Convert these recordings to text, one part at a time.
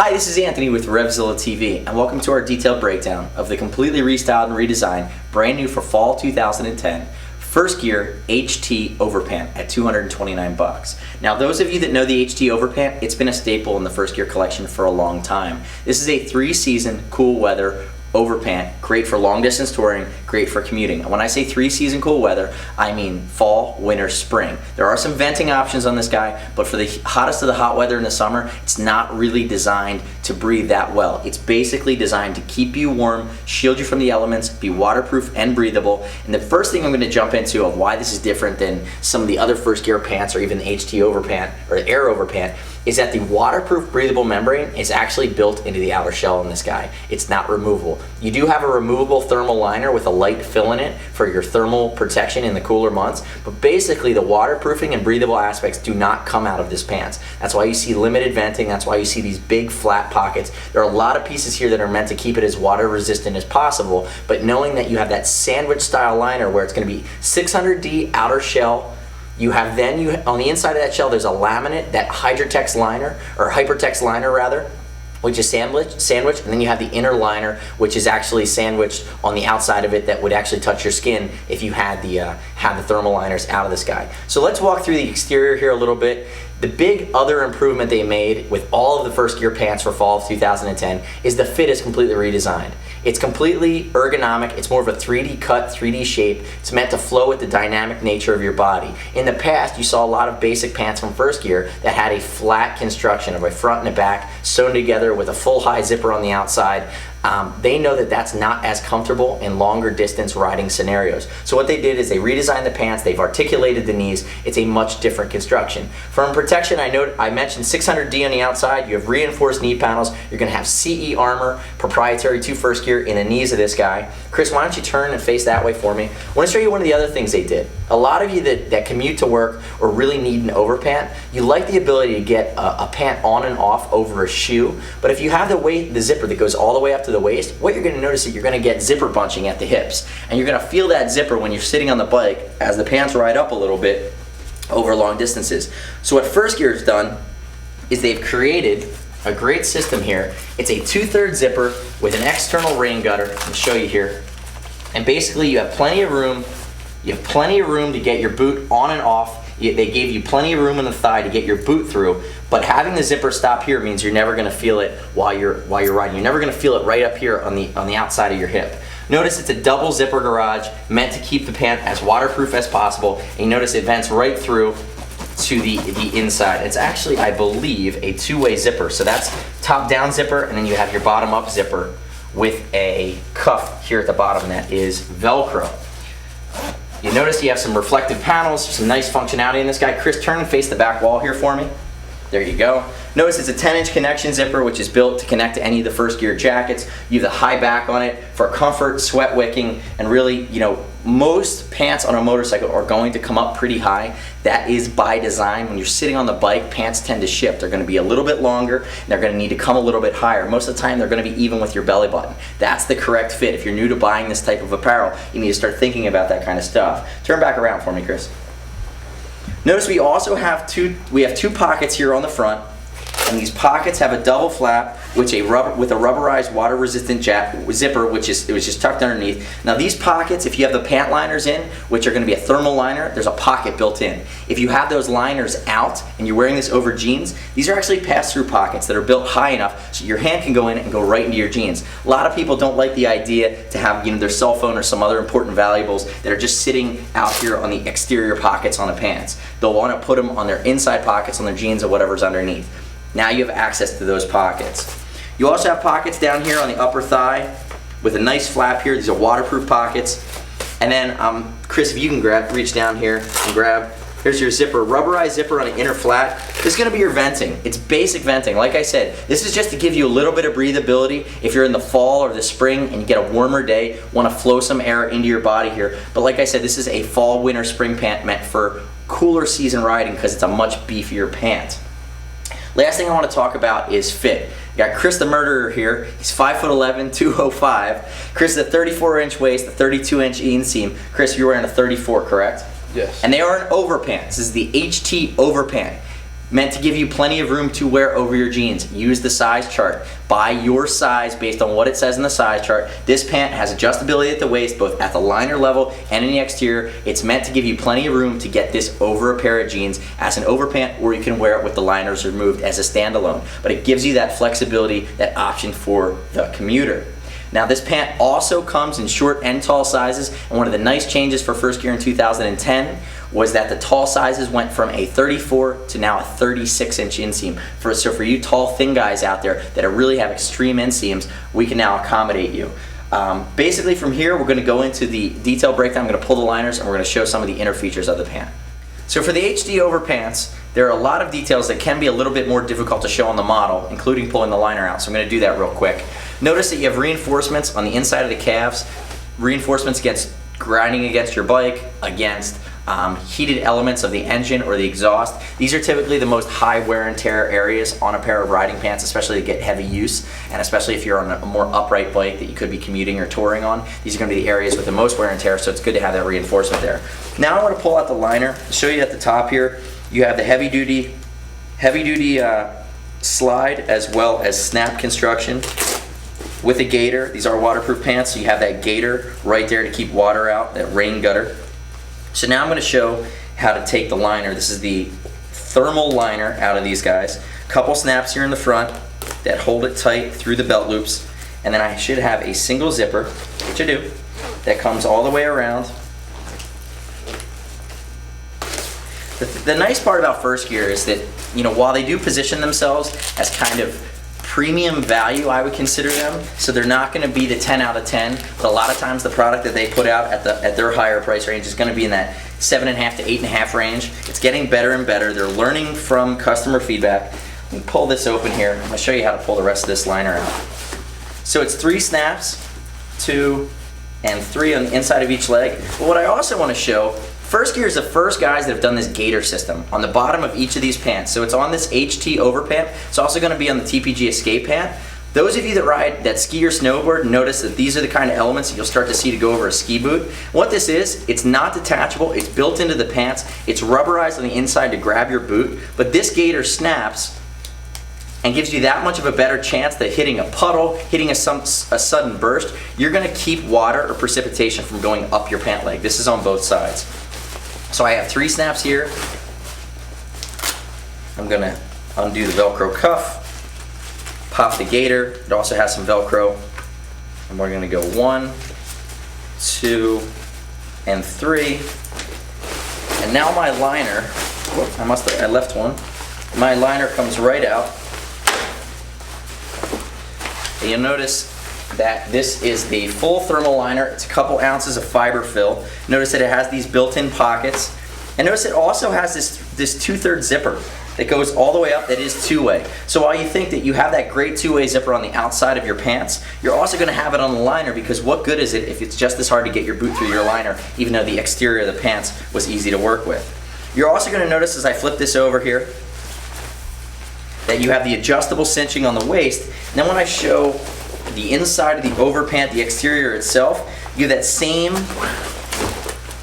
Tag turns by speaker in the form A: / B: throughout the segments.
A: Hi, this is Anthony with RevZilla TV, and welcome to our detailed breakdown of the completely restyled and redesigned, brand new for fall 2010, Firstgear HT Overpant at $229. Now, those of you that know the HT Overpant, it's been a staple in the Firstgear collection for a long time. This is a 3-season cool weather overpant, great for long distance touring, great for commuting. And when I say 3-season cool weather, I mean fall, winter, spring. There are some venting options on this guy, but for the hottest of the hot weather in the summer, it's not really designed to breathe that well. It's basically designed to keep you warm, shield you from the elements, be waterproof and breathable. And the first thing I'm going to jump into of why this is different than some of the other Firstgear pants or even the HT Overpant or the Air Overpant is that the waterproof breathable membrane is actually built into the outer shell in this guy. It's not removable. You do have a removable thermal liner with a light fill in it for your thermal protection in the cooler months, but basically the waterproofing and breathable aspects do not come out of this pants. That's why you see limited venting, that's why you see these big flat pockets. There are a lot of pieces here that are meant to keep it as water resistant as possible, but knowing that you have that sandwich style liner where it's going to be 600D outer shell. You have on the inside of that shell, there's a laminate, that Hypertex liner, or Hypertex liner rather, which is sandwiched, and then you have the inner liner, which is actually sandwiched on the outside of it that would actually touch your skin if you had the thermal liners out of this guy. So let's walk through the exterior here a little bit. The big other improvement they made with all of the Firstgear pants for fall of 2010 is the fit is completely redesigned. It's completely ergonomic. It's more of a 3D cut, 3D shape. It's meant to flow with the dynamic nature of your body. In the past, you saw a lot of basic pants from Firstgear that had a flat construction of a front and a back sewn together with a full high zipper on the outside. They know that that's not as comfortable in longer distance riding scenarios. So what they did is they redesigned the pants, they've articulated the knees. It's a much different construction. From protection, I mentioned 600D on the outside. You have reinforced knee panels. You're going to have CE armor, proprietary to Firstgear, in the knees of this guy. Chris, why don't you turn and face that way for me? I want to show you one of the other things they did. A lot of you that commute to work or really need an overpant, you like the ability to get a pant on and off over a shoe. But if you have the zipper that goes all the way up to the waist, what you're going to notice is you're going to get zipper bunching at the hips. And you're going to feel that zipper when you're sitting on the bike as the pants ride up a little bit over long distances. So what Firstgear has done is they've created a great system here. It's a 2/3 zipper with an external rain gutter. I'll show you here. And basically you have plenty of room. You have plenty of room to get your boot on and off. They gave you plenty of room in the thigh to get your boot through, but having the zipper stop here means you're never going to feel it while you're riding. You're never going to feel it right up here on the outside of your hip. Notice it's a double zipper garage meant to keep the pant as waterproof as possible. And you notice it vents right through to the inside. It's actually, I believe, a 2-way zipper. So that's top down zipper, and then you have your bottom up zipper with a cuff here at the bottom that is Velcro. You notice you have some reflective panels, some nice functionality in this guy. Chris, turn and face the back wall here for me. There you go. Notice it's a 10-inch connection zipper, which is built to connect to any of the Firstgear jackets. You have the high back on it for comfort, sweat wicking, and really, most pants on a motorcycle are going to come up pretty high. That is by design. When you're sitting on the bike, pants tend to shift. They're going to be a little bit longer, and they're going to need to come a little bit higher. Most of the time, they're going to be even with your belly button. That's the correct fit. If you're new to buying this type of apparel, you need to start thinking about that kind of stuff. Turn back around for me, Chris. Notice we also have two pockets here on the front, and these pockets have a double flap with a rubberized water-resistant zipper, which is just tucked underneath. Now these pockets, if you have the pant liners in, which are going to be a thermal liner, there's a pocket built in. If you have those liners out and you're wearing this over jeans, these are actually pass-through pockets that are built high enough so your hand can go in and go right into your jeans. A lot of people don't like the idea to have their cell phone or some other important valuables that are just sitting out here on the exterior pockets on the pants. They'll want to put them on their inside pockets on their jeans or whatever's underneath. Now you have access to those pockets. You also have pockets down here on the upper thigh with a nice flap here. These are waterproof pockets. And then, Chris, if you can reach down here and grab, here's your zipper, rubberized zipper on the inner flat. This is going to be your venting. It's basic venting. Like I said, this is just to give you a little bit of breathability if you're in the fall or the spring and you get a warmer day, want to flow some air into your body here. But like I said, this is a fall, winter, spring pant meant for cooler season riding because it's a much beefier pant. Last thing I want to talk about is fit. You got Chris the Murderer here. He's 5'11", 205. Chris is a 34-inch waist, a 32-inch inseam. Chris, you're wearing a 34, correct?
B: Yes.
A: And they are an overpant. This is the HT Overpant. Meant to give you plenty of room to wear over your jeans. Use the size chart. Buy your size based on what it says in the size chart. This pant has adjustability at the waist, both at the liner level and in the exterior. It's meant to give you plenty of room to get this over a pair of jeans as an overpant, or you can wear it with the liners removed as a standalone. But it gives you that flexibility, that option for the commuter. Now this pant also comes in short and tall sizes, and one of the nice changes for Firstgear in 2010 was that the tall sizes went from a 34 to now a 36-inch inseam. So for you tall, thin guys out there that really have extreme inseams, we can now accommodate you. Basically from here, we're going to go into the detail breakdown. I'm going to pull the liners and we're going to show some of the inner features of the pant. So for the HD Overpants, there are a lot of details that can be a little bit more difficult to show on the model, including pulling the liner out. So I'm going to do that real quick. Notice that you have reinforcements on the inside of the calves, reinforcements against grinding against your bike, against heated elements of the engine or the exhaust. These are typically the most high wear and tear areas on a pair of riding pants, especially to get heavy use, and especially if you're on a more upright bike that you could be commuting or touring on. These are going to be the areas with the most wear and tear, so it's good to have that reinforcement there. Now I want to pull out the liner, show you at the top here. You have the heavy duty slide as well as snap construction with a gaiter. These are waterproof pants, so you have that gaiter right there to keep water out, that rain gutter. So now I'm going to show how to take the liner. This is the thermal liner out of these guys. Couple snaps here in the front that hold it tight through the belt loops, and then I should have a single zipper, which I do, that comes all the way around. The nice part about Firstgear is that, you know, while they do position themselves as kind of premium value, I would consider them, so they're not going to be the 10 out of 10, but a lot of times the product that they put out at their higher price range is going to be in that 7.5 to 8.5 range. It's getting better and better. They're learning from customer feedback. Let me pull this open here. I'm going to show you how to pull the rest of this liner out. So it's 3 snaps, 2 and 3 on the inside of each leg. But what I also want to show, Firstgear is the first guys that have done this gaiter system on the bottom of each of these pants. So it's on this HT Overpant. It's also going to be on the TPG Escape pant. Those of you that ski or snowboard notice that these are the kind of elements that you'll start to see to go over a ski boot. What this is, it's not detachable, it's built into the pants, it's rubberized on the inside to grab your boot, but this gaiter snaps and gives you that much of a better chance that hitting a puddle, hitting a sudden burst, you're going to keep water or precipitation from going up your pant leg. This is on both sides. So I have 3 snaps here. I'm going to undo the Velcro cuff, pop the gaiter. It also has some Velcro. And we're going to go 1, 2, and 3. And now my liner, whoops, I left one. My liner comes right out. And you'll notice that this is the full thermal liner. It's a couple ounces of Fiberfil. Notice that it has these built-in pockets. And notice it also has this 2/3 zipper that goes all the way up that is two-way. So while you think that you have that great two-way zipper on the outside of your pants, you're also going to have it on the liner, because what good is it if it's just as hard to get your boot through your liner, even though the exterior of the pants was easy to work with. You're also going to notice as I flip this over here that you have the adjustable cinching on the waist. And then when I show the inside of the overpant, the exterior itself, you have that same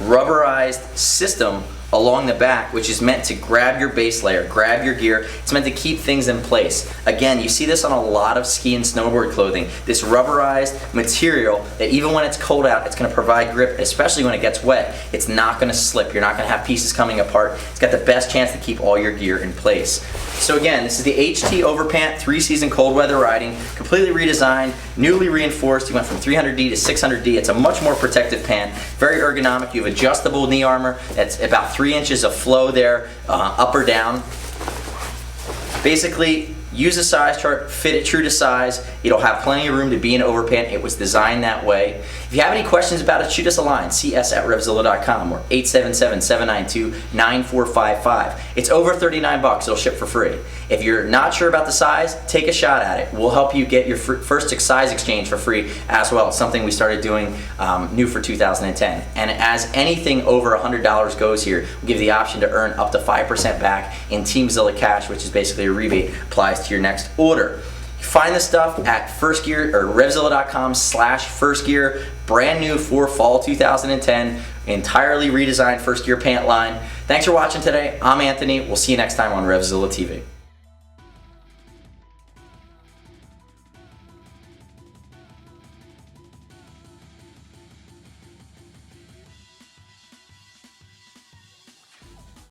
A: rubberized system along the back, which is meant to grab your base layer, grab your gear. It's meant to keep things in place. Again, you see this on a lot of ski and snowboard clothing. This rubberized material that even when it's cold out, it's going to provide grip, especially when it gets wet. It's not going to slip. You're not going to have pieces coming apart. It's got the best chance to keep all your gear in place. So again, this is the HT Overpant 3-season cold weather riding, completely redesigned, newly reinforced. You went from 300D to 600D. It's a much more protective pant, very ergonomic. You have adjustable knee armor that's about 3 inches of flow there, up or down. Basically, use a size chart, fit it true to size. It'll have plenty of room to be an overpant. It was designed that way. If you have any questions about it, shoot us a line, cs@RevZilla.com or 877-792-9455. It's over $39. It'll ship for free. If you're not sure about the size, take a shot at it. We'll help you get your first size exchange for free as well. It's something we started doing new for 2010. And as anything over $100 goes here, we give the option to earn up to 5% back in Team Zilla cash, which is basically a rebate applies to your next order. Find the stuff at Firstgear or RevZilla.com/Firstgear. Brand new for fall 2010. Entirely redesigned Firstgear pant line. Thanks for watching today. I'm Anthony. We'll see you next time on RevZilla TV.